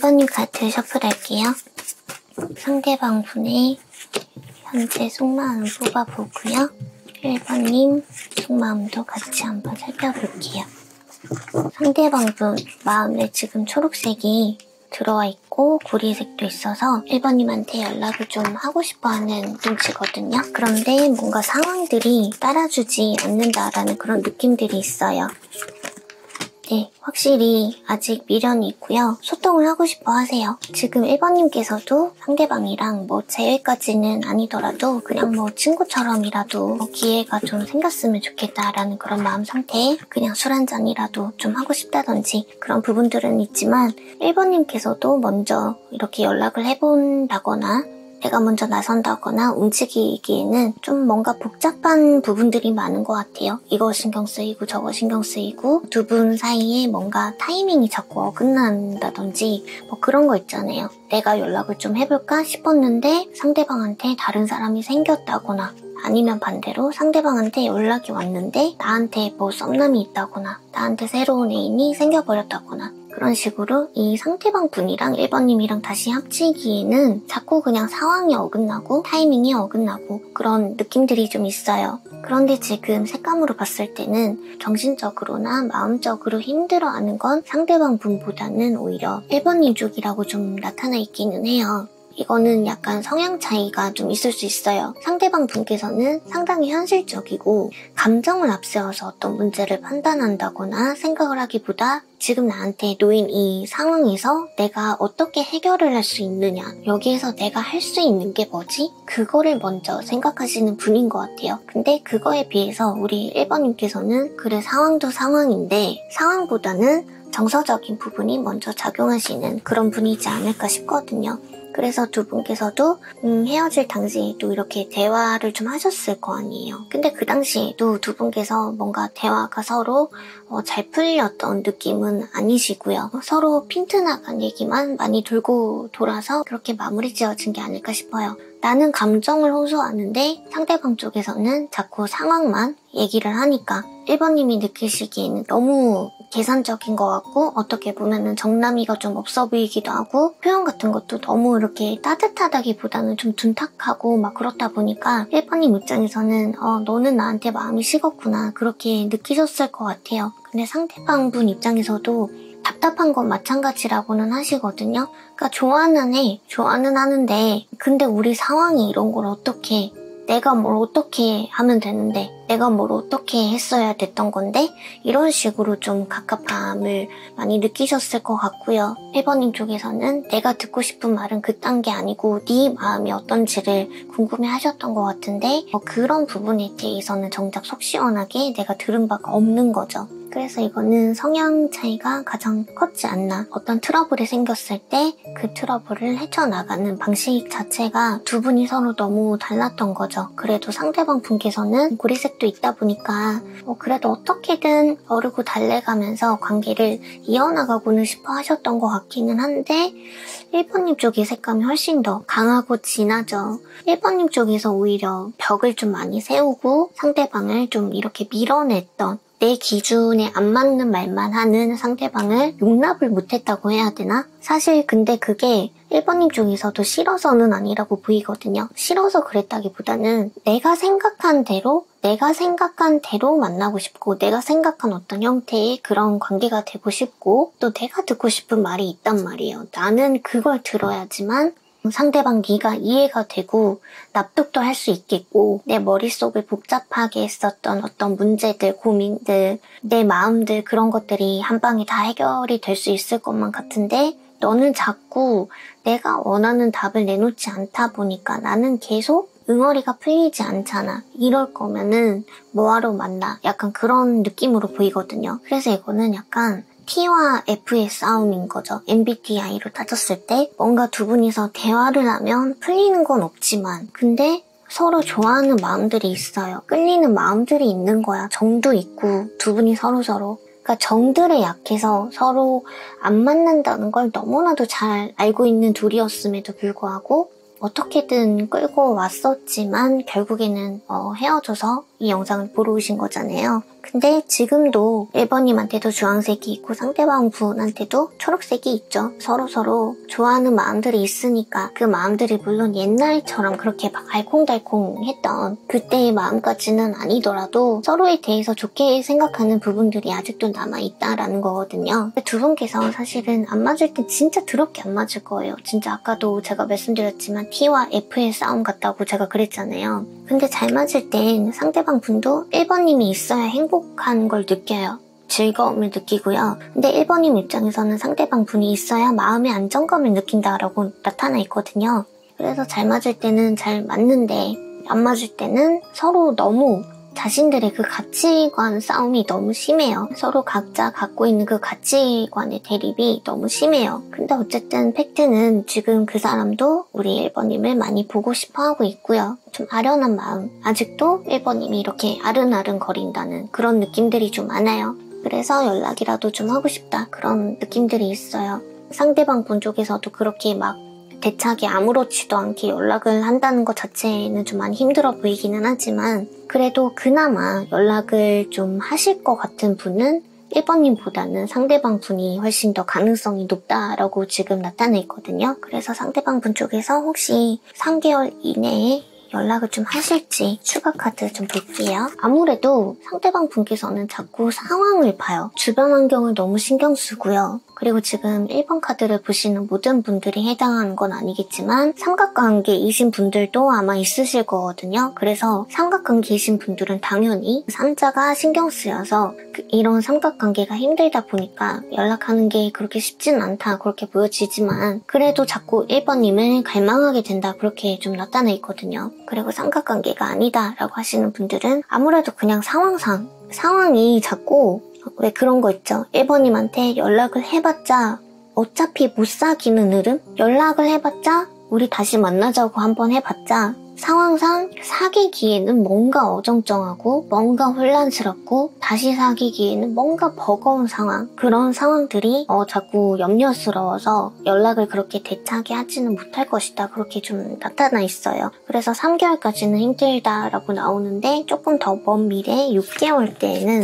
1번님 카드 셔플할게요. 상대방 분의 현재 속마음 뽑아보고요. 1번님 속마음도 같이 한번 살펴볼게요. 상대방 분 마음에 지금 초록색이 들어와 있고 고리색도 있어서 1번님한테 연락을 좀 하고 싶어하는 눈치거든요. 그런데 뭔가 상황들이 따라주지 않는다라는 그런 느낌들이 있어요. 네, 확실히 아직 미련이 있고요. 소통을 하고 싶어 하세요. 지금 1번님께서도 상대방이랑 뭐 재회까지는 아니더라도 그냥 뭐 친구처럼이라도 기회가 좀 생겼으면 좋겠다라는 그런 마음 상태에 그냥 술 한잔이라도 좀 하고 싶다든지 그런 부분들은 있지만 1번님께서도 먼저 이렇게 연락을 해본다거나 내가 먼저 나선다거나 움직이기에는 좀 뭔가 복잡한 부분들이 많은 것 같아요. 이거 신경 쓰이고 저거 신경 쓰이고 두 분 사이에 뭔가 타이밍이 자꾸 어긋난다든지 뭐 그런 거 있잖아요. 내가 연락을 좀 해볼까 싶었는데 상대방한테 다른 사람이 생겼다거나 아니면 반대로 상대방한테 연락이 왔는데 나한테 뭐 썸남이 있다거나 나한테 새로운 애인이 생겨버렸다거나 그런 식으로 이 상대방 분이랑 1번님이랑 다시 합치기에는 자꾸 그냥 상황이 어긋나고 타이밍이 어긋나고 그런 느낌들이 좀 있어요. 그런데 지금 색감으로 봤을 때는 정신적으로나 마음적으로 힘들어하는 건 상대방 분보다는 오히려 1번님 쪽이라고 좀 나타나 있기는 해요. 이거는 약간 성향 차이가 좀 있을 수 있어요. 상대방 분께서는 상당히 현실적이고 감정을 앞세워서 어떤 문제를 판단한다거나 생각을 하기보다 지금 나한테 놓인 이 상황에서 내가 어떻게 해결을 할 수 있느냐, 여기에서 내가 할 수 있는 게 뭐지? 그거를 먼저 생각하시는 분인 것 같아요. 근데 그거에 비해서 우리 1번님께서는 그래 상황도 상황인데 상황보다는 정서적인 부분이 먼저 작용하시는 그런 분이지 않을까 싶거든요. 그래서 두 분께서도 헤어질 당시에도 이렇게 대화를 좀 하셨을 거 아니에요. 근데 그 당시에도 두 분께서 뭔가 대화가 서로 잘 풀렸던 느낌은 아니시고요. 서로 핀트나간 얘기만 많이 돌고 돌아서 그렇게 마무리 지어진 게 아닐까 싶어요. 나는 감정을 호소하는데 상대방 쪽에서는 자꾸 상황만 얘기를 하니까 1번님이 느끼시기에는 너무 계산적인 것 같고 어떻게 보면은 정남이가 좀 없어 보이기도 하고 표현 같은 것도 너무 이렇게 따뜻하다기보다는 좀 둔탁하고 막 그렇다 보니까 1번님 입장에서는 너는 나한테 마음이 식었구나 그렇게 느끼셨을 것 같아요. 근데 상대방 분 입장에서도 답답한 건 마찬가지라고는 하시거든요. 그러니까 좋아는 하는데 근데 우리 상황이 이런 걸 어떻게 내가 뭘 어떻게 하면 되는데 내가 뭘 어떻게 했어야 됐던 건데 이런 식으로 좀 갑갑함을 많이 느끼셨을 것 같고요. 1번님 쪽에서는 내가 듣고 싶은 말은 그딴 게 아니고 네 마음이 어떤지를 궁금해 하셨던 것 같은데 그런 부분에 대해서는 정작 속 시원하게 내가 들은 바가 없는 거죠. 그래서 이거는 성향 차이가 가장 컸지 않나. 어떤 트러블이 생겼을 때 그 트러블을 헤쳐나가는 방식 자체가 두 분이 서로 너무 달랐던 거죠. 그래도 상대방 분께서는 고리색도 있다 보니까 그래도 어떻게든 어르고 달래가면서 관계를 이어나가고는 싶어 하셨던 것 같기는 한데 1번님 쪽의 색감이 훨씬 더 강하고 진하죠. 1번님 쪽에서 오히려 벽을 좀 많이 세우고 상대방을 좀 이렇게 밀어냈던 내 기준에 안 맞는 말만 하는 상대방을 용납을 못했다고 해야 되나? 사실 근데 그게 1번님 쪽에서도 싫어서는 아니라고 보이거든요. 싫어서 그랬다기보다는 내가 생각한 대로 만나고 싶고 내가 생각한 어떤 형태의 그런 관계가 되고 싶고 또 내가 듣고 싶은 말이 있단 말이에요. 나는 그걸 들어야지만 상대방 네가 이해가 되고 납득도 할 수 있겠고 내 머릿속을 복잡하게 했었던 어떤 문제들, 고민들, 내 마음들 그런 것들이 한 방에 다 해결이 될 수 있을 것만 같은데 너는 자꾸 내가 원하는 답을 내놓지 않다 보니까 나는 계속 응어리가 풀리지 않잖아. 이럴 거면은 뭐하러 만나? 약간 그런 느낌으로 보이거든요. 그래서 이거는 약간 T와 F의 싸움인 거죠. MBTI로 따졌을 때 뭔가 두 분이서 대화를 하면 풀리는 건 없지만 근데 서로 좋아하는 마음들이 있어요. 끌리는 마음들이 있는 거야. 정도 있고 두 분이 서로서로. 그러니까 정들에 약해서 서로 안 맞는다는 걸 너무나도 잘 알고 있는 둘이었음에도 불구하고 어떻게든 끌고 왔었지만 결국에는 헤어져서 이 영상을 보러 오신 거잖아요. 근데 지금도 1번님한테도 주황색이 있고 상대방 분한테도 초록색이 있죠. 서로서로 좋아하는 마음들이 있으니까 그 마음들이 물론 옛날처럼 그렇게 막 알콩달콩했던 그때의 마음까지는 아니더라도 서로에 대해서 좋게 생각하는 부분들이 아직도 남아있다라는 거거든요. 두 분께서 사실은 안 맞을 땐 진짜 더럽게 안 맞을 거예요. 진짜 아까도 제가 말씀드렸지만 T와 F의 싸움 같다고 제가 그랬잖아요. 근데 잘 맞을 땐 상대방 분도 1번님이 있어야 행복한 걸 느껴요. 즐거움을 느끼고요. 근데 1번님 입장에서는 상대방 분이 있어야 마음의 안정감을 느낀다라고 나타나 있거든요. 그래서 잘 맞을 때는 잘 맞는데 안 맞을 때는 서로 너무 자신들의 그 가치관 싸움이 너무 심해요. 서로 각자 갖고 있는 그 가치관의 대립이 너무 심해요. 근데 어쨌든 팩트는 지금 그 사람도 우리 1번님을 많이 보고 싶어 하고 있고요. 좀 아련한 마음, 아직도 1번님이 이렇게 아른아른 거린다는 그런 느낌들이 좀 많아요. 그래서 연락이라도 좀 하고 싶다 그런 느낌들이 있어요. 상대방 분 쪽에서도 그렇게 막 대차게 아무렇지도 않게 연락을 한다는 것 자체는 좀 많이 힘들어 보이기는 하지만 그래도 그나마 연락을 좀 하실 것 같은 분은 1번님보다는 상대방 분이 훨씬 더 가능성이 높다라고 지금 나타나 있거든요. 그래서 상대방 분 쪽에서 혹시 3개월 이내에 연락을 좀 하실지 추가 카드 좀 볼게요. 아무래도 상대방 분께서는 자꾸 상황을 봐요. 주변 환경을 너무 신경 쓰고요. 그리고 지금 1번 카드를 보시는 모든 분들이 해당하는 건 아니겠지만 삼각관계이신 분들도 아마 있으실 거거든요. 그래서 삼각관계이신 분들은 당연히 3자가 신경 쓰여서 이런 삼각관계가 힘들다 보니까 연락하는 게 그렇게 쉽진 않다 그렇게 보여지지만 그래도 자꾸 1번님을 갈망하게 된다 그렇게 좀 나타나 있거든요. 그리고 삼각관계가 아니다 라고 하시는 분들은 아무래도 그냥 상황이 자꾸 왜 그런 거 있죠. 1번님한테 연락을 해봤자 어차피 못 사귀는 흐름? 연락을 해봤자 우리 다시 만나자고 한번 해봤자 상황상 사귀기에는 뭔가 어정쩡하고 뭔가 혼란스럽고 다시 사귀기에는 뭔가 버거운 상황 그런 상황들이 자꾸 염려스러워서 연락을 그렇게 대차게 하지는 못할 것이다 그렇게 좀 나타나 있어요. 그래서 3개월까지는 힘들다라고 나오는데 조금 더 먼 미래 6개월 때에는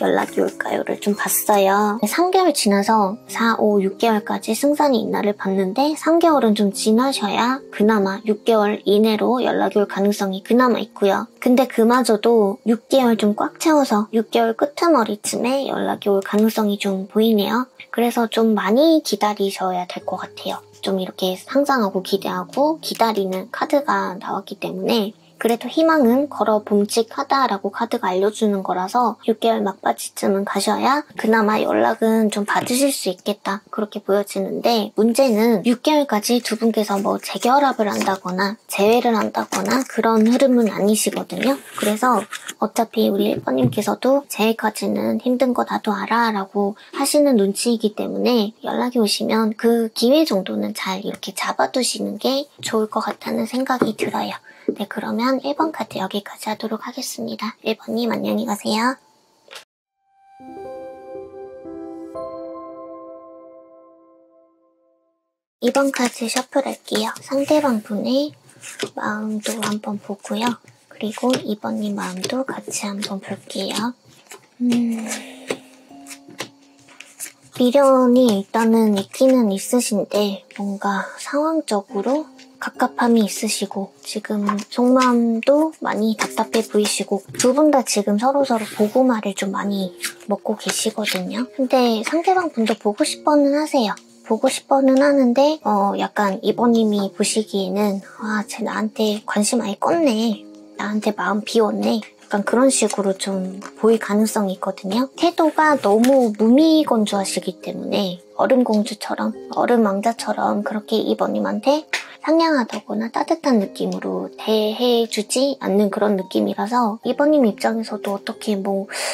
연락이 올까요를 좀 봤어요. 3개월 지나서 4, 5, 6개월까지 승산이 있나를 봤는데 3개월은 좀 지나셔야 그나마 6개월 이내로 연락이 올 가능성이 그나마 있고요. 근데 그마저도 6개월 좀 꽉 채워서 6개월 끄트머리쯤에 연락이 올 가능성이 좀 보이네요. 그래서 좀 많이 기다리셔야 될 것 같아요. 좀 이렇게 상상하고 기대하고 기다리는 카드가 나왔기 때문에 그래도 희망은 걸어 봄직하다라고 카드가 알려주는 거라서 6개월 막바지쯤은 가셔야 그나마 연락은 좀 받으실 수 있겠다 그렇게 보여지는데 문제는 6개월까지 두 분께서 뭐 재결합을 한다거나 재회를 한다거나 그런 흐름은 아니시거든요. 그래서 어차피 우리 1번님께서도 재회까지는 힘든 거 나도 알아 라고 하시는 눈치이기 때문에 연락이 오시면 그 기회 정도는 잘 이렇게 잡아두시는 게 좋을 것 같다는 생각이 들어요. 네, 그러면 1번 카드 여기까지 하도록 하겠습니다. 1번님 안녕히 가세요. 2번 카드 셔플할게요. 상대방 분의 마음도 한번 보고요. 그리고 2번님 마음도 같이 한번 볼게요. 미련이 일단은 있기는 있으신데 뭔가 상황적으로 갑갑함이 있으시고 지금 속마음도 많이 답답해 보이시고 두 분 다 지금 서로서로 보고말을 좀 많이 먹고 계시거든요. 근데 상대방 분도 보고 싶어는 하세요. 보고 싶어는 하는데 약간 2번님이 보시기에는 쟤 나한테 관심 아예 껐네. 나한테 마음 비웠네. 약간 그런 식으로 좀 보일 가능성이 있거든요. 태도가 너무 무미건조하시기 때문에 얼음공주처럼 얼음왕자처럼 그렇게 2번님한테 상냥하다거나 따뜻한 느낌으로 대해주지 않는 그런 느낌이라서 2번님 입장에서도 어떻게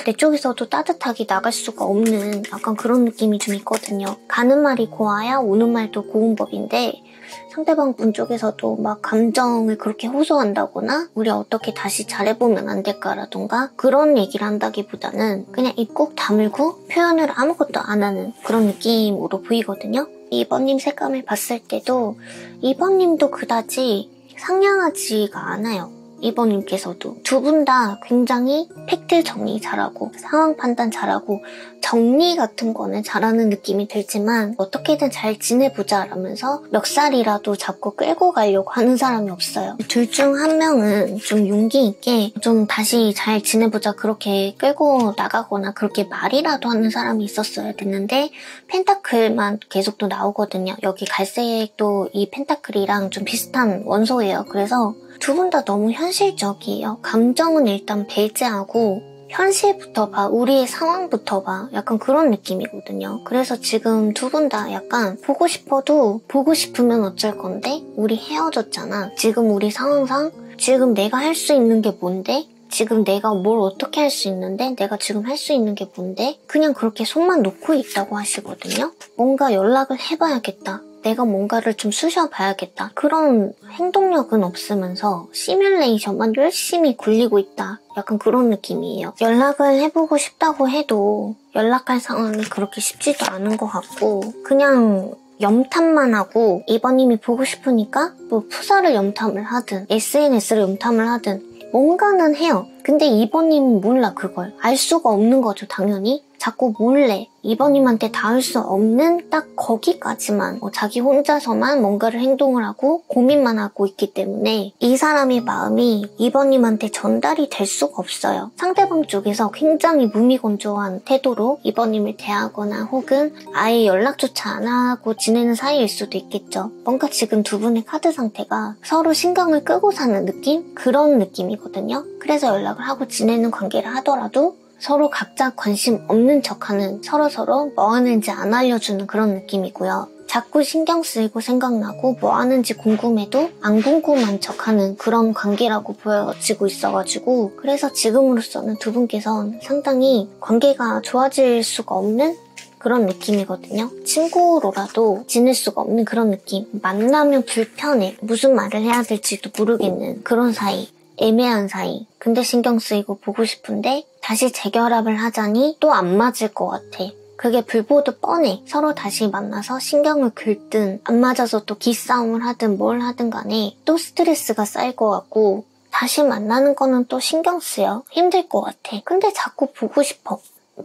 내 쪽에서도 따뜻하게 나갈 수가 없는 약간 그런 느낌이 좀 있거든요. 가는 말이 고와야 오는 말도 고운 법인데 상대방 분 쪽에서도 막 감정을 그렇게 호소한다거나 우리 어떻게 다시 잘해보면 안 될까라던가 그런 얘기를 한다기보다는 그냥 입 꼭 다물고 표현을 아무것도 안 하는 그런 느낌으로 보이거든요. 2번님 색감을 봤을 때도 2번님도 그다지 상냥하지가 않아요. 이번님께서도. 두 분 다 굉장히 팩트 정리 잘하고 상황 판단 잘하고 정리 같은 거는 잘하는 느낌이 들지만 어떻게든 잘 지내보자 라면서 멱살이라도 잡고 끌고 가려고 하는 사람이 없어요. 둘 중 한 명은 좀 용기 있게 좀 다시 잘 지내보자 그렇게 끌고 나가거나 그렇게 말이라도 하는 사람이 있었어야 됐는데 펜타클만 계속 또 나오거든요. 여기 갈색도 이 펜타클이랑 좀 비슷한 원소예요. 그래서 두 분 다 너무 현실적이에요. 감정은 일단 배제하고 현실부터 봐, 우리의 상황부터 봐, 약간 그런 느낌이거든요. 그래서 지금 두 분 다 약간 보고 싶어도 보고 싶으면 어쩔 건데 우리 헤어졌잖아. 지금 우리 상황상 지금 내가 할 수 있는 게 뭔데? 지금 내가 뭘 어떻게 할 수 있는데? 내가 지금 할 수 있는 게 뭔데? 그냥 그렇게 손만 놓고 있다고 하시거든요. 뭔가 연락을 해봐야겠다. 내가 뭔가를 좀 쑤셔봐야겠다. 그런 행동력은 없으면서 시뮬레이션만 열심히 굴리고 있다. 약간 그런 느낌이에요. 연락을 해보고 싶다고 해도 연락할 상황이 그렇게 쉽지도 않은 것 같고 그냥 염탐만 하고 이번님이 보고 싶으니까 뭐 푸사를 염탐을 하든 SNS를 염탐을 하든 뭔가는 해요. 근데 이번님은 몰라 그걸. 알 수가 없는 거죠 당연히. 자꾸 몰래 이번님한테 닿을 수 없는 딱 거기까지만 자기 혼자서만 뭔가를 행동을 하고 고민만 하고 있기 때문에 이 사람의 마음이 이번님한테 전달이 될 수가 없어요. 상대방 쪽에서 굉장히 무미건조한 태도로 이번님을 대하거나 혹은 아예 연락조차 안 하고 지내는 사이일 수도 있겠죠. 뭔가 지금 두 분의 카드 상태가 서로 신경을 끄고 사는 느낌? 그런 느낌이거든요. 그래서 연락을 하고 지내는 관계를 하더라도 서로 각자 관심 없는 척하는 서로서로 뭐 하는지 안 알려주는 그런 느낌이고요. 자꾸 신경 쓰이고 생각나고 뭐 하는지 궁금해도 안 궁금한 척하는 그런 관계라고 보여지고 있어가지고 그래서 지금으로서는 두 분께선 상당히 관계가 좋아질 수가 없는 그런 느낌이거든요. 친구로라도 지낼 수가 없는 그런 느낌. 만나면 불편해. 무슨 말을 해야 될지도 모르겠는 그런 사이. 애매한 사이. 근데 신경 쓰이고 보고 싶은데 다시 재결합을 하자니 또 안 맞을 것 같아. 그게 불보듯 뻔해. 서로 다시 만나서 신경을 긁든 안 맞아서 또 기싸움을 하든 뭘 하든 간에 또 스트레스가 쌓일 것 같고 다시 만나는 거는 또 신경 쓰여. 힘들 것 같아. 근데 자꾸 보고 싶어.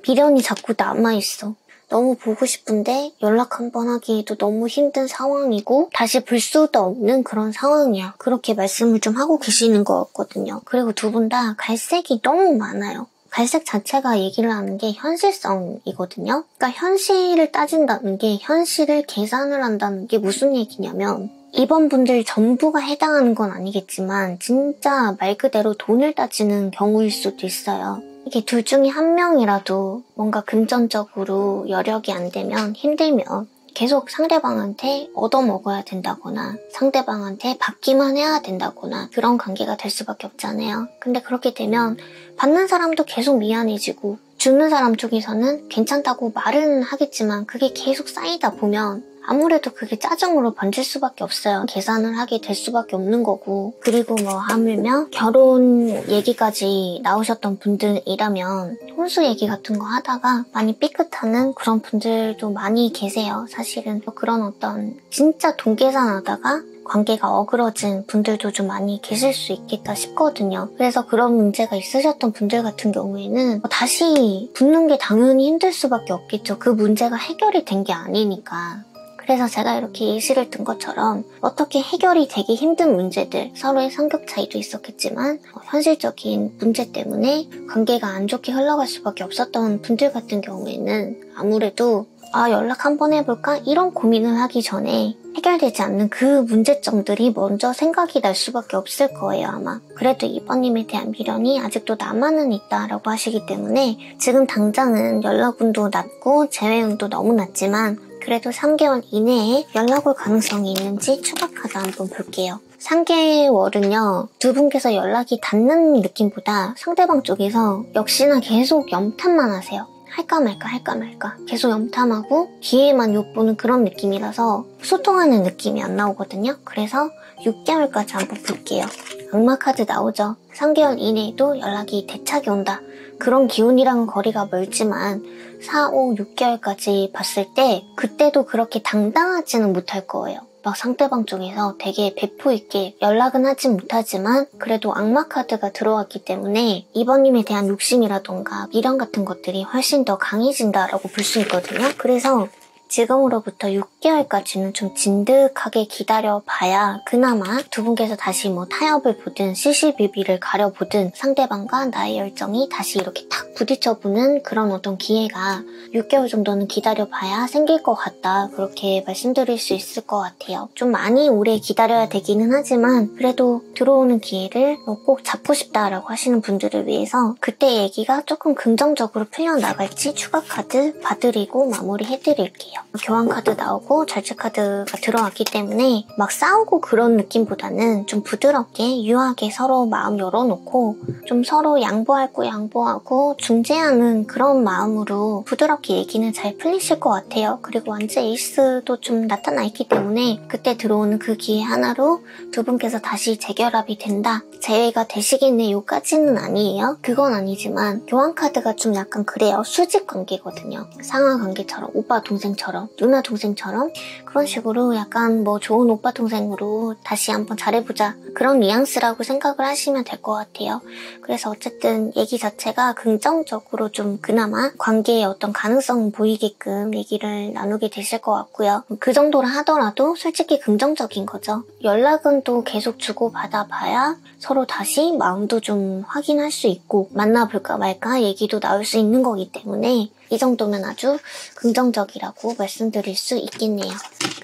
미련이 자꾸 남아있어. 너무 보고 싶은데 연락 한 번 하기에도 너무 힘든 상황이고 다시 볼 수도 없는 그런 상황이야. 그렇게 말씀을 좀 하고 계시는 것 같거든요. 그리고 두 분 다 갈색이 너무 많아요. 갈색 자체가 얘기를 하는 게 현실성이거든요. 그러니까 현실을 따진다는 게 현실을 계산을 한다는 게 무슨 얘기냐면 이번 분들 전부가 해당하는 건 아니겠지만 진짜 말 그대로 돈을 따지는 경우일 수도 있어요. 이게 둘 중에 한 명이라도 뭔가 금전적으로 여력이 안 되면 힘들면 계속 상대방한테 얻어먹어야 된다거나 상대방한테 받기만 해야 된다거나 그런 관계가 될 수밖에 없잖아요. 근데 그렇게 되면 받는 사람도 계속 미안해지고 주는 사람 쪽에서는 괜찮다고 말은 하겠지만 그게 계속 쌓이다 보면 아무래도 그게 짜증으로 번질 수밖에 없어요. 계산을 하게 될 수밖에 없는 거고 그리고 뭐 하물며 결혼 얘기까지 나오셨던 분들이라면 혼수 얘기 같은 거 하다가 많이 삐끗하는 그런 분들도 많이 계세요. 사실은 그런 어떤 진짜 돈 계산하다가 관계가 어그러진 분들도 좀 많이 계실 수 있겠다 싶거든요. 그래서 그런 문제가 있으셨던 분들 같은 경우에는 다시 붙는 게 당연히 힘들 수밖에 없겠죠. 그 문제가 해결이 된 게 아니니까. 그래서 제가 이렇게 예시를 든 것처럼 어떻게 해결이 되기 힘든 문제들, 서로의 성격 차이도 있었겠지만 현실적인 문제 때문에 관계가 안 좋게 흘러갈 수밖에 없었던 분들 같은 경우에는 아무래도 연락 한번 해볼까? 이런 고민을 하기 전에 해결되지 않는 그 문제점들이 먼저 생각이 날 수밖에 없을 거예요, 아마. 그래도 이번님에 대한 미련이 아직도 남아는 있다라고 하시기 때문에 지금 당장은 연락운도 낮고 재회운도 너무 낮지만 그래도 3개월 이내에 연락 올 가능성이 있는지 추가카드 한번 볼게요. 3개월은요, 두 분께서 연락이 닿는 느낌보다 상대방 쪽에서 역시나 계속 염탐만 하세요. 할까 말까 계속 염탐하고 기회만 엿보는 그런 느낌이라서 소통하는 느낌이 안 나오거든요. 그래서 6개월까지 한번 볼게요. 악마 카드 나오죠. 3개월 이내에도 연락이 대차게 온다. 그런 기운이랑은 거리가 멀지만 4, 5, 6개월까지 봤을 때 그때도 그렇게 당당하지는 못할 거예요. 막 상대방 쪽에서 되게 배포 있게 연락은 하지 못하지만 그래도 악마 카드가 들어왔기 때문에 2번님에 대한 욕심이라던가 미련 같은 것들이 훨씬 더 강해진다라고 볼 수 있거든요. 그래서 지금으로부터 6개월까지는 좀 진득하게 기다려봐야 그나마 두 분께서 다시 뭐 타협을 보든 시시비비를 가려보든 상대방과 나의 열정이 다시 이렇게 탁 부딪혀보는 그런 어떤 기회가 6개월 정도는 기다려봐야 생길 것 같다. 그렇게 말씀드릴 수 있을 것 같아요. 좀 많이 오래 기다려야 되기는 하지만 그래도 들어오는 기회를 꼭 잡고 싶다라고 하시는 분들을 위해서 그때 얘기가 조금 긍정적으로 풀려나갈지 추가 카드 봐드리고 마무리해드릴게요. 교환 카드 나오고 절제 카드가 들어왔기 때문에 막 싸우고 그런 느낌보다는 좀 부드럽게 유하게 서로 마음 열어놓고 좀 서로 양보할 거 양보하고 중재하는 그런 마음으로 부드럽게 얘기는 잘 풀리실 것 같아요. 그리고 완전 에이스도 좀 나타나 있기 때문에 그때 들어오는 그 기회 하나로 두 분께서 다시 재결합이 된다. 재회가 되시겠네 요까지는 아니에요. 그건 아니지만 교환 카드가 좀 약간 그래요. 수직 관계거든요. 상하 관계처럼 오빠 동생처럼 누나 동생처럼 그런 식으로 약간 뭐 좋은 오빠 동생으로 다시 한번 잘해보자 그런 뉘앙스라고 생각을 하시면 될 것 같아요. 그래서 어쨌든 얘기 자체가 긍정적으로 좀 그나마 관계의 어떤 가능성 보이게끔 얘기를 나누게 되실 것 같고요. 그 정도로 하더라도 솔직히 긍정적인 거죠. 연락은 또 계속 주고받아 봐야 서로 다시 마음도 좀 확인할 수 있고 만나볼까 말까 얘기도 나올 수 있는 거기 때문에 이 정도면 아주 긍정적이라고 말씀드릴 수 있겠네요.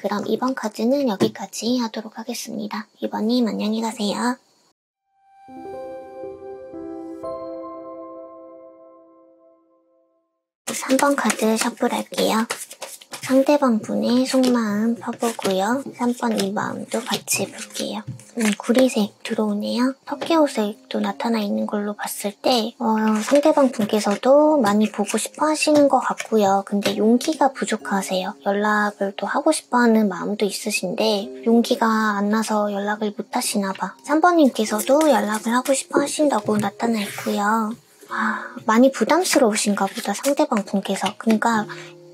그럼 이번 카드는 여기까지 하도록 하겠습니다. 2번님 안녕히 가세요. 3번 카드 셔플할게요. 상대방 분의 속마음 펴보고요. 3번 이 마음도 같이 볼게요. 구리색 들어오네요. 석회호색도 나타나 있는 걸로 봤을 때 상대방 분께서도 많이 보고 싶어 하시는 것 같고요. 근데 용기가 부족하세요. 연락을 또 하고 싶어 하는 마음도 있으신데 용기가 안 나서 연락을 못 하시나 봐. 3번님께서도 연락을 하고 싶어 하신다고 나타나 있고요. 많이 부담스러우신가 보다 상대방 분께서. 그러니까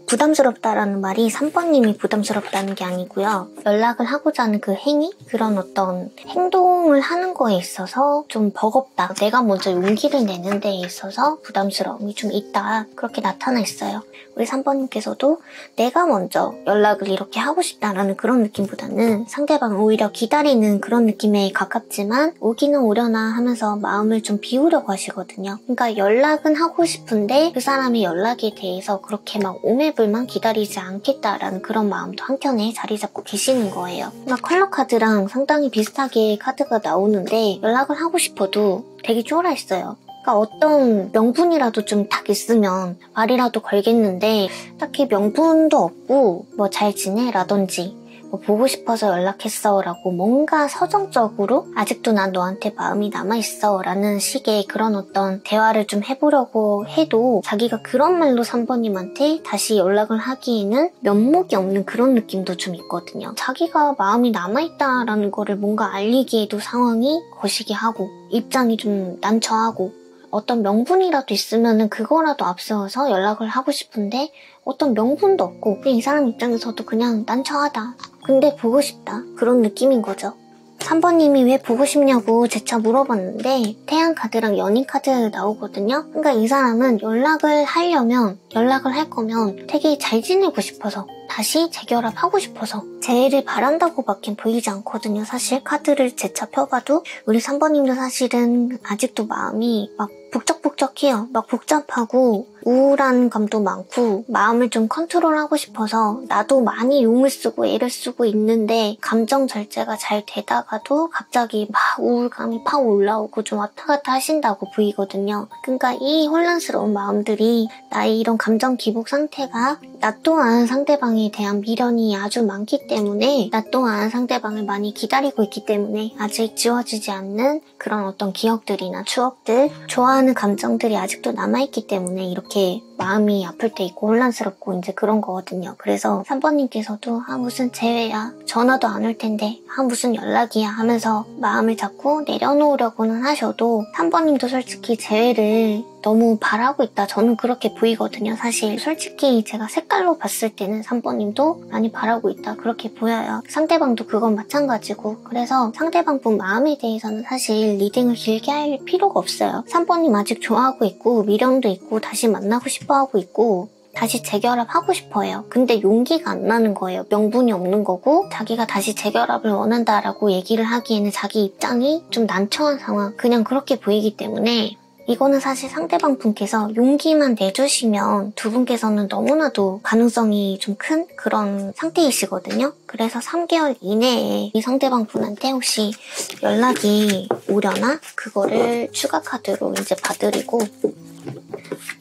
부담스럽다라는 말이 3번님이 부담스럽다는 게 아니고요. 연락을 하고자 하는 그 행위? 그런 어떤 행동을 하는 거에 있어서 좀 버겁다. 내가 먼저 용기를 내는 데에 있어서 부담스러움이 좀 있다. 그렇게 나타나 있어요. 우리 3번님께서도 내가 먼저 연락을 이렇게 하고 싶다라는 그런 느낌보다는 상대방을 오히려 기다리는 그런 느낌에 가깝지만 오기는 오려나 하면서 마음을 좀 비우려고 하시거든요. 그러니까 연락은 하고 싶은데 그 사람의 연락에 대해서 그렇게 막 오매불만 기다리지 않겠다라는 그런 마음도 한켠에 자리 잡고 계시는 거예요. 그러니까 컬러 카드랑 상당히 비슷하게 카드가 나오는데 연락을 하고 싶어도 되게 쫄아있어요. 그러니까 어떤 명분이라도 좀 딱 있으면 말이라도 걸겠는데 딱히 명분도 없고 뭐 잘 지내? 라든지 뭐 보고 싶어서 연락했어 라고 뭔가 서정적으로 아직도 난 너한테 마음이 남아있어 라는 식의 그런 어떤 대화를 좀 해보려고 해도 자기가 그런 말로 3번님한테 다시 연락을 하기에는 면목이 없는 그런 느낌도 좀 있거든요. 자기가 마음이 남아있다라는 거를 뭔가 알리기에도 상황이 거시기 하고 입장이 좀 난처하고 어떤 명분이라도 있으면은 그거라도 앞세워서 연락을 하고 싶은데 어떤 명분도 없고 그냥 이 사람 입장에서도 그냥 난처하다. 근데 보고 싶다. 그런 느낌인 거죠. 3번님이 왜 보고 싶냐고 재차 물어봤는데 태양 카드랑 연인 카드 나오거든요. 그러니까 이 사람은 연락을 하려면 연락을 할 거면 되게 잘 지내고 싶어서 다시 재결합하고 싶어서 재회를 바란다고 밖엔 보이지 않거든요. 사실 카드를 재차 펴봐도 우리 3번님도 사실은 아직도 마음이 막 북적북적해요. 막 복잡하고 우울한 감도 많고 마음을 좀 컨트롤하고 싶어서 나도 많이 용을 쓰고 애를 쓰고 있는데 감정 절제가 잘 되다가도 갑자기 막 우울감이 팍 올라오고 좀 왔다 갔다 하신다고 보이거든요. 그러니까 이 혼란스러운 마음들이 나의 이런 감정 기복 상태가 나 또한 상대방에 대한 미련이 아주 많기 때문에 나 또한 상대방을 많이 기다리고 있기 때문에 아직 지워지지 않는 그런 어떤 기억들이나 추억들, 좋아하는 감정들이 아직도 남아있기 때문에 이렇게 마음이 아플 때 있고 혼란스럽고 이제 그런 거거든요. 그래서 3번님께서도 무슨 재회야, 전화도 안 올 텐데 무슨 연락이야 하면서 마음을 자꾸 내려놓으려고는 하셔도 3번님도 솔직히 재회를 너무 바라고 있다. 저는 그렇게 보이거든요. 사실 솔직히 제가 색깔로 봤을 때는 3번님도 많이 바라고 있다. 그렇게 보여요. 상대방도 그건 마찬가지고. 그래서 상대방 분 마음에 대해서는 사실 리딩을 길게 할 필요가 없어요. 3번님 아직 좋아하고 있고 미련도 있고 다시 만나고 싶어하고 있고 다시 재결합하고 싶어요. 근데 용기가 안 나는 거예요. 명분이 없는 거고 자기가 다시 재결합을 원한다라고 얘기를 하기에는 자기 입장이 좀 난처한 상황, 그냥 그렇게 보이기 때문에 이거는 사실 상대방 분께서 용기만 내주시면 두 분께서는 너무나도 가능성이 좀 큰 그런 상태이시거든요. 그래서 3개월 이내에 이 상대방 분한테 혹시 연락이 오려나? 그거를 추가 카드로 이제 봐드리고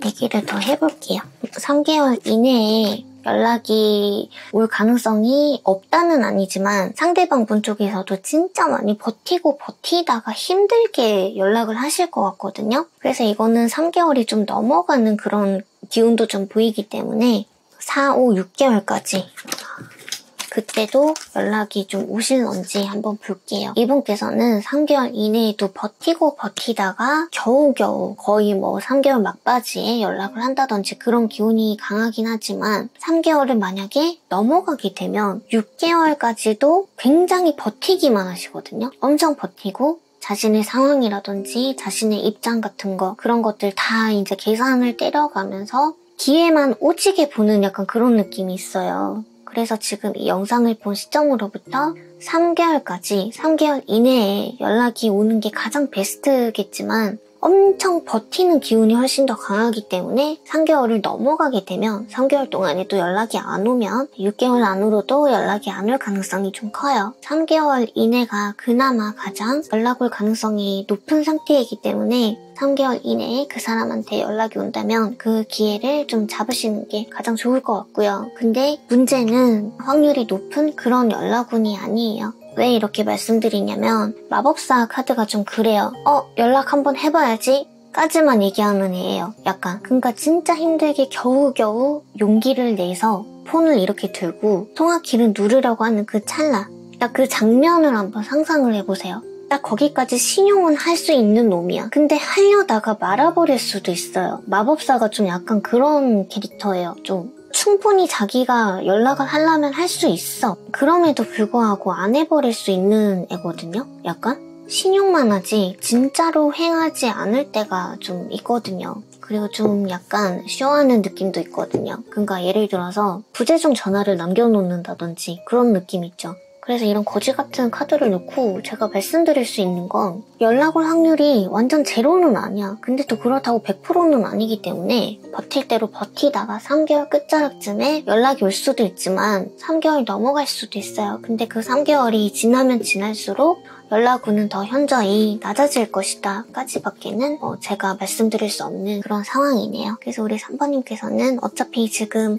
얘기를 더 해볼게요. 3개월 이내에 연락이 올 가능성이 없다는 아니지만 상대방 분 쪽에서도 진짜 많이 버티고 버티다가 힘들게 연락을 하실 것 같거든요. 그래서 이거는 3개월이 좀 넘어가는 그런 기운도 좀 보이기 때문에 4, 5, 6개월까지 그때도 연락이 좀 오실런지 한번 볼게요. 이분께서는 3개월 이내에도 버티고 버티다가 겨우겨우 거의 뭐 3개월 막바지에 연락을 한다든지 그런 기운이 강하긴 하지만 3개월을 만약에 넘어가게 되면 6개월까지도 굉장히 버티기만 하시거든요. 엄청 버티고 자신의 상황이라든지 자신의 입장 같은 거 그런 것들 다 이제 계산을 때려가면서 기회만 오지게 보는 약간 그런 느낌이 있어요. 그래서 지금 이 영상을 본 시점으로부터 3개월까지 3개월 이내에 연락이 오는 게 가장 베스트겠지만 엄청 버티는 기운이 훨씬 더 강하기 때문에 3개월을 넘어가게 되면 3개월 동안에도 연락이 안 오면 6개월 안으로도 연락이 안 올 가능성이 좀 커요. 3개월 이내가 그나마 가장 연락 올 가능성이 높은 상태이기 때문에 3개월 이내에 그 사람한테 연락이 온다면 그 기회를 좀 잡으시는 게 가장 좋을 것 같고요. 근데 문제는 확률이 높은 그런 연락운이 아니에요. 왜 이렇게 말씀드리냐면 마법사 카드가 좀 그래요. 연락 한번 해봐야지 까지만 얘기하는 애예요. 약간 그러니까 진짜 힘들게 겨우겨우 용기를 내서 폰을 이렇게 들고 통화키를 누르려고 하는 그 찰나, 딱 그 장면을 한번 상상을 해보세요. 딱 거기까지 신용은 할 수 있는 놈이야. 근데 하려다가 말아버릴 수도 있어요. 마법사가 좀 약간 그런 캐릭터예요. 좀 충분히 자기가 연락을 하려면 할 수 있어. 그럼에도 불구하고 안 해버릴 수 있는 애거든요. 약간 신용만 하지 진짜로 행하지 않을 때가 좀 있거든요. 그리고 좀 약간 쇼하는 느낌도 있거든요. 그러니까 예를 들어서 부재중 전화를 남겨놓는다든지 그런 느낌 있죠. 그래서 이런 거지 같은 카드를 놓고 제가 말씀드릴 수 있는 건 연락 올 확률이 완전 제로는 아니야. 근데 또 그렇다고 100%는 아니기 때문에 버틸 대로 버티다가 3개월 끝자락쯤에 연락이 올 수도 있지만 3개월 넘어갈 수도 있어요. 근데 그 3개월이 지나면 지날수록 연락운은 더 현저히 낮아질 것이다 까지밖에는 제가 말씀드릴 수 없는 그런 상황이네요. 그래서 우리 3번님께서는 어차피 지금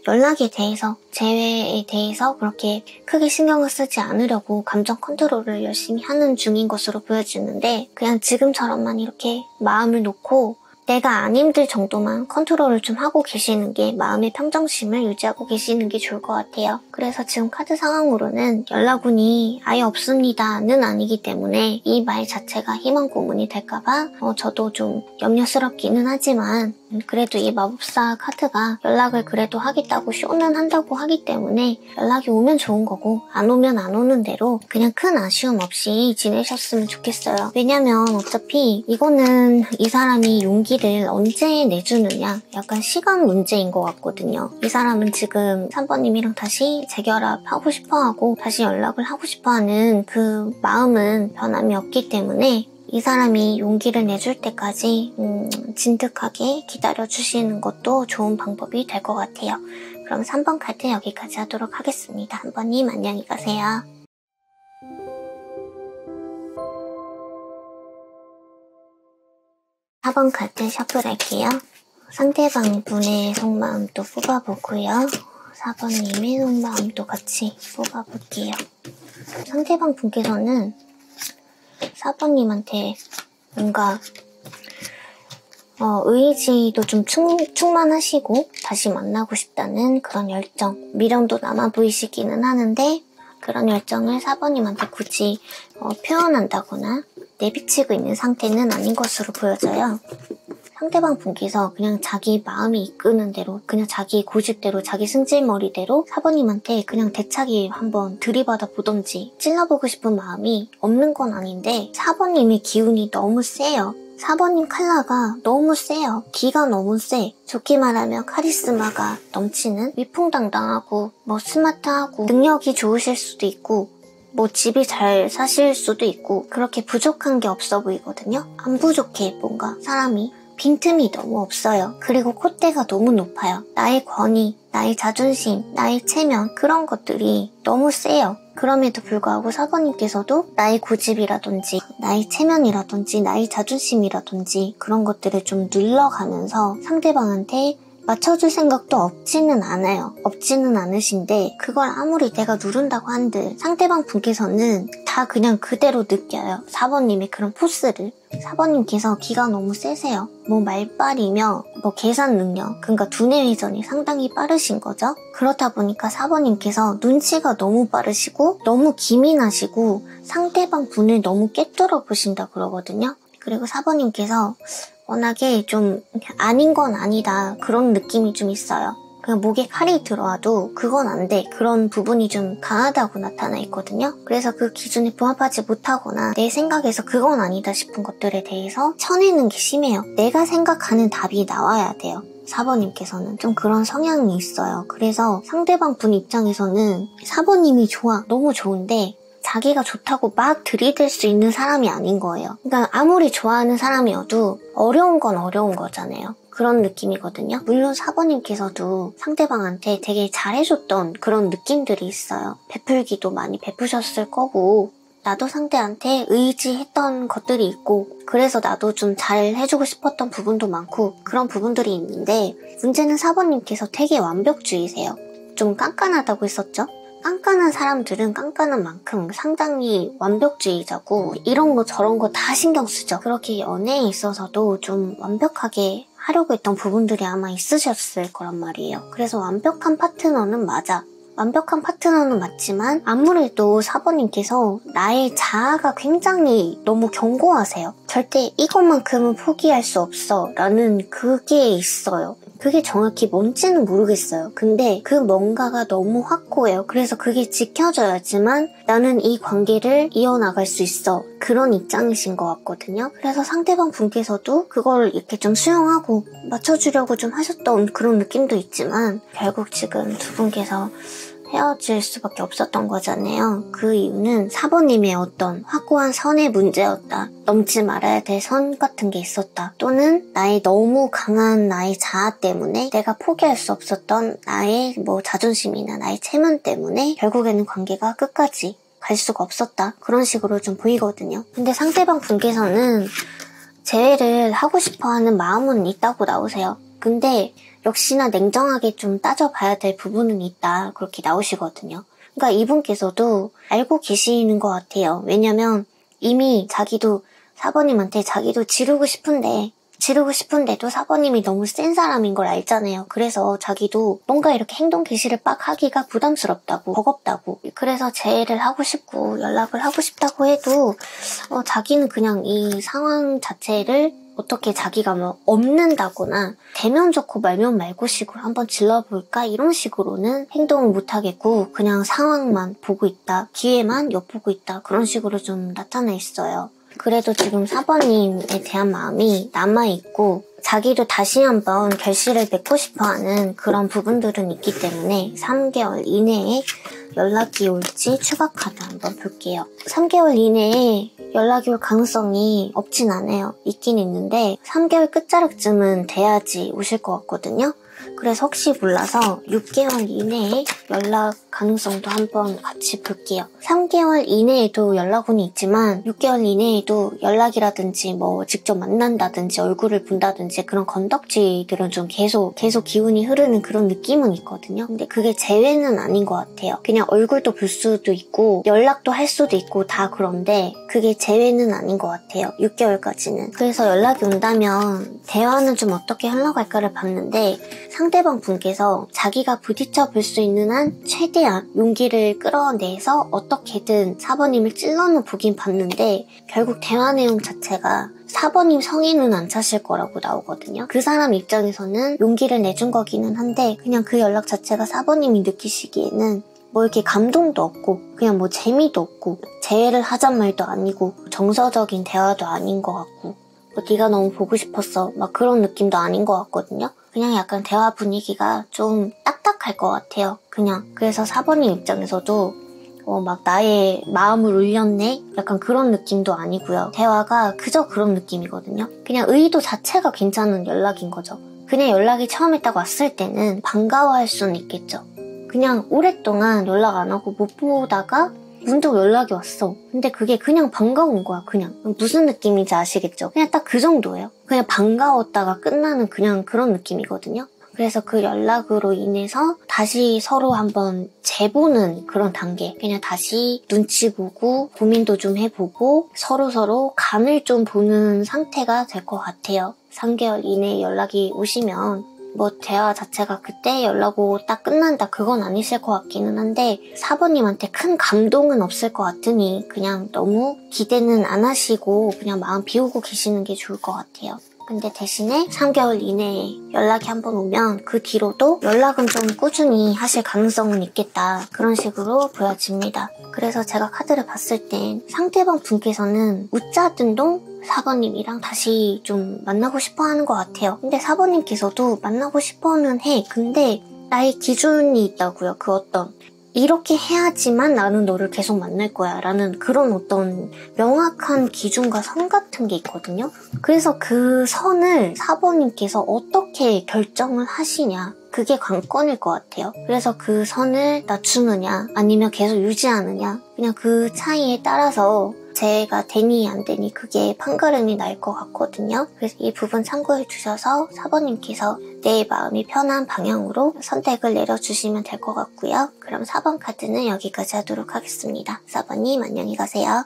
연락에 대해서 재회에 대해서 그렇게 크게 신경을 쓰지 않으려고 감정 컨트롤을 열심히 하는 중인 것으로 보여지는데 그냥 지금처럼만 이렇게 마음을 놓고 내가 안 힘들 정도만 컨트롤을 좀 하고 계시는 게 마음의 평정심을 유지하고 계시는 게 좋을 것 같아요. 그래서 지금 카드 상황으로는 연락운이 아예 없습니다는 아니기 때문에 이 말 자체가 희망 고문이 될까봐 저도 좀 염려스럽기는 하지만 그래도 이 마법사 카드가 연락을 그래도 하겠다고 쇼는 한다고 하기 때문에 연락이 오면 좋은 거고 안 오면 안 오는 대로 그냥 큰 아쉬움 없이 지내셨으면 좋겠어요. 왜냐면 어차피 이거는 이 사람이 용기를 언제 내주느냐 약간 시간 문제인 것 같거든요. 이 사람은 지금 3번님이랑 다시 재결합하고 싶어하고 다시 연락을 하고 싶어하는 그 마음은 변함이 없기 때문에 이 사람이 용기를 내줄 때까지 진득하게 기다려주시는 것도 좋은 방법이 될 것 같아요. 그럼 3번 카드 여기까지 하도록 하겠습니다. 3번님 안녕히 가세요. 4번 카드 셔플 할게요. 상대방 분의 속마음도 뽑아보고요. 4번님의 속마음도 같이 뽑아볼게요. 상대방 분께서는 4번님한테 뭔가 의지도 좀 충만하시고 다시 만나고 싶다는 그런 열정, 미련도 남아 보이시기는 하는데 그런 열정을 4번님한테 굳이 표현한다거나 내비치고 있는 상태는 아닌 것으로 보여져요. 상대방 분께서 그냥 자기 마음이 이끄는 대로, 그냥 자기 고집대로, 자기 승질머리대로 4번님한테 그냥 대차게 한번 들이받아 보던지 찔러보고 싶은 마음이 없는 건 아닌데 4번님의 기운이 너무 세요. 4번님 컬러가 너무 세요. 기가 너무 세. 좋게 말하면 카리스마가 넘치는, 위풍당당하고 뭐 스마트하고 능력이 좋으실 수도 있고 뭐 집이 잘 사실 수도 있고 그렇게 부족한 게 없어 보이거든요. 안 부족해 뭔가 사람이. 빈틈이 너무 없어요. 그리고 콧대가 너무 높아요. 나의 권위, 나의 자존심, 나의 체면 그런 것들이 너무 세요. 그럼에도 불구하고 4번님께서도 나의 고집이라든지 나의 체면이라든지 나의 자존심이라든지 그런 것들을 좀 눌러가면서 상대방한테 맞춰줄 생각도 없지는 않아요. 없지는 않으신데 그걸 아무리 내가 누른다고 한들 상대방 분께서는 다 그냥 그대로 느껴요. 4번님의 그런 포스를. 4번님께서 기가 너무 세세요. 뭐 말빨이며 뭐 계산 능력, 그러니까 두뇌 회전이 상당히 빠르신 거죠. 그렇다 보니까 4번님께서 눈치가 너무 빠르시고 너무 기민하시고 상대방 분을 너무 꿰뚫어 보신다 그러거든요. 그리고 4번님께서 워낙에 좀 아닌 건 아니다 그런 느낌이 좀 있어요. 그냥 목에 칼이 들어와도 그건 안 돼. 그런 부분이 좀 강하다고 나타나 있거든요. 그래서 그 기준에 부합하지 못하거나 내 생각에서 그건 아니다 싶은 것들에 대해서 쳐내는 게 심해요. 내가 생각하는 답이 나와야 돼요. 4번님께서는 좀 그런 성향이 있어요. 그래서 상대방 분 입장에서는 4번님이 좋아. 너무 좋은데 자기가 좋다고 막 들이댈 수 있는 사람이 아닌 거예요. 그러니까 아무리 좋아하는 사람이어도 어려운 건 어려운 거잖아요. 그런 느낌이거든요. 물론 4번님께서도 상대방한테 되게 잘해줬던 그런 느낌들이 있어요. 베풀기도 많이 베푸셨을 거고 나도 상대한테 의지했던 것들이 있고 그래서 나도 좀 잘 해주고 싶었던 부분도 많고 그런 부분들이 있는데 문제는 4번님께서 되게 완벽주의세요. 좀 깐깐하다고 했었죠? 깐깐한 사람들은 깐깐한 만큼 상당히 완벽주의자고 이런 거 저런 거 다 신경 쓰죠. 그렇게 연애에 있어서도 좀 완벽하게 하려고 했던 부분들이 아마 있으셨을 거란 말이에요. 그래서 완벽한 파트너는 맞아. 완벽한 파트너는 맞지만 아무래도 4번님께서 나의 자아가 굉장히 너무 견고하세요. 절대 이것만큼은 포기할 수 없어 라는 그게 있어요. 그게 정확히 뭔지는 모르겠어요. 근데 그 뭔가가 너무 확고해요. 그래서 그게 지켜져야지만 나는 이 관계를 이어나갈 수 있어. 그런 입장이신 것 같거든요. 그래서 상대방 분께서도 그걸 이렇게 좀 수용하고 맞춰주려고 좀 하셨던 그런 느낌도 있지만 결국 지금 두 분께서 헤어질 수밖에 없었던 거잖아요. 그 이유는 4번님의 어떤 확고한 선의 문제였다. 넘지 말아야 될 선 같은 게 있었다. 또는 나의 너무 강한 나의 자아 때문에 내가 포기할 수 없었던 나의 뭐 자존심이나 나의 체면 때문에 결국에는 관계가 끝까지 갈 수가 없었다. 그런 식으로 좀 보이거든요. 근데 상대방 분께서는 재회를 하고 싶어하는 마음은 있다고 나오세요. 근데 역시나 냉정하게 좀 따져봐야 될 부분은 있다. 그렇게 나오시거든요. 그러니까 이분께서도 알고 계시는 것 같아요. 왜냐면 이미 자기도 4번님한테 자기도 지르고 싶은데도 4번님이 너무 센 사람인 걸 알잖아요. 그래서 자기도 뭔가 이렇게 행동 개시를 빡 하기가 부담스럽다고, 버겁다고. 그래서 재회를 하고 싶고 연락을 하고 싶다고 해도 자기는 그냥 이 상황 자체를 어떻게 자기가 뭐 없는다거나 되면 좋고 말면 말고 식으로 한번 질러볼까 이런 식으로는 행동을 못하겠고 그냥 상황만 보고 있다, 기회만 엿보고 있다 그런 식으로 좀 나타나 있어요. 그래도 지금 4번님에 대한 마음이 남아있고 자기도 다시 한번 결실을 맺고 싶어하는 그런 부분들은 있기 때문에 3개월 이내에 연락이 올지 추가 카드 한번 볼게요. 3개월 이내에 연락이 올 가능성이 없진 않아요. 있긴 있는데 3개월 끝자락쯤은 돼야지 오실 것 같거든요. 그래서 혹시 몰라서 6개월 이내에 연락 가능성도 한번 같이 볼게요. 3개월 이내에도 연락운이 있지만 6개월 이내에도 연락이라든지 뭐 직접 만난다든지 얼굴을 본다든지 그런 건덕지들은 좀 계속 기운이 흐르는 그런 느낌은 있거든요. 근데 그게 재회는 아닌 것 같아요. 그냥 얼굴도 볼 수도 있고 연락도 할 수도 있고 다 그런데 그게 재회는 아닌 것 같아요. 6개월까지는. 그래서 연락이 온다면 대화는 좀 어떻게 흘러갈까를 봤는데 상대방 분께서 자기가 부딪혀 볼 수 있는 한 최대한 용기를 끌어내서 어떻게든 4번님을 찔러는 보긴 봤는데 결국 대화 내용 자체가 4번님 성인은 안 차실 거라고 나오거든요. 그 사람 입장에서는 용기를 내준 거기는 한데 그냥 그 연락 자체가 4번님이 느끼시기에는 뭐 이렇게 감동도 없고 그냥 뭐 재미도 없고 재회를 하잔 말도 아니고 정서적인 대화도 아닌 것 같고 뭐 네가 너무 보고 싶었어 막 그런 느낌도 아닌 것 같거든요. 그냥 약간 대화 분위기가 좀 딱딱할 것 같아요. 그냥 그래서 4번님 입장에서도 막 나의 마음을 울렸네? 약간 그런 느낌도 아니고요. 대화가 그저 그런 느낌이거든요. 그냥 의도 자체가 괜찮은 연락인 거죠. 그냥 연락이 처음에 딱 왔을 때는 반가워할 수는 있겠죠. 그냥 오랫동안 연락 안 하고 못 보다가 문득 연락이 왔어. 근데 그게 그냥 반가운 거야, 그냥. 무슨 느낌인지 아시겠죠? 그냥 딱 그 정도예요. 그냥 반가웠다가 끝나는 그냥 그런 느낌이거든요. 그래서 그 연락으로 인해서 다시 서로 한번 재보는 그런 단계. 그냥 다시 눈치 보고 고민도 좀 해보고 서로 간을 좀 보는 상태가 될 것 같아요. 3개월 이내에 연락이 오시면 뭐 대화 자체가 그때 연락 오고 딱 끝난다 그건 아니실 것 같기는 한데 4번님한테 큰 감동은 없을 것 같으니 그냥 너무 기대는 안 하시고 그냥 마음 비우고 계시는 게 좋을 것 같아요. 근데 대신에 3개월 이내에 연락이 한번 오면 그 뒤로도 연락은 좀 꾸준히 하실 가능성은 있겠다. 그런 식으로 보여집니다. 그래서 제가 카드를 봤을 땐 상대방 분께서는 웃자든동 4번님이랑 다시 좀 만나고 싶어 하는 것 같아요. 근데 4번님께서도 만나고 싶어는 해. 근데 나의 기준이 있다고요. 그 어떤 이렇게 해야지만 나는 너를 계속 만날 거야 라는 그런 어떤 명확한 기준과 선 같은 게 있거든요. 그래서 그 선을 4번님께서 어떻게 결정을 하시냐 그게 관건일 것 같아요. 그래서 그 선을 낮추느냐 아니면 계속 유지하느냐 그냥 그 차이에 따라서 재가 되니 안 되니 그게 판가름이 날 것 같거든요. 그래서 이 부분 참고해 주셔서 4번님께서 내 마음이 편한 방향으로 선택을 내려주시면 될 것 같고요. 그럼 4번 카드는 여기까지 하도록 하겠습니다. 4번님 안녕히 가세요.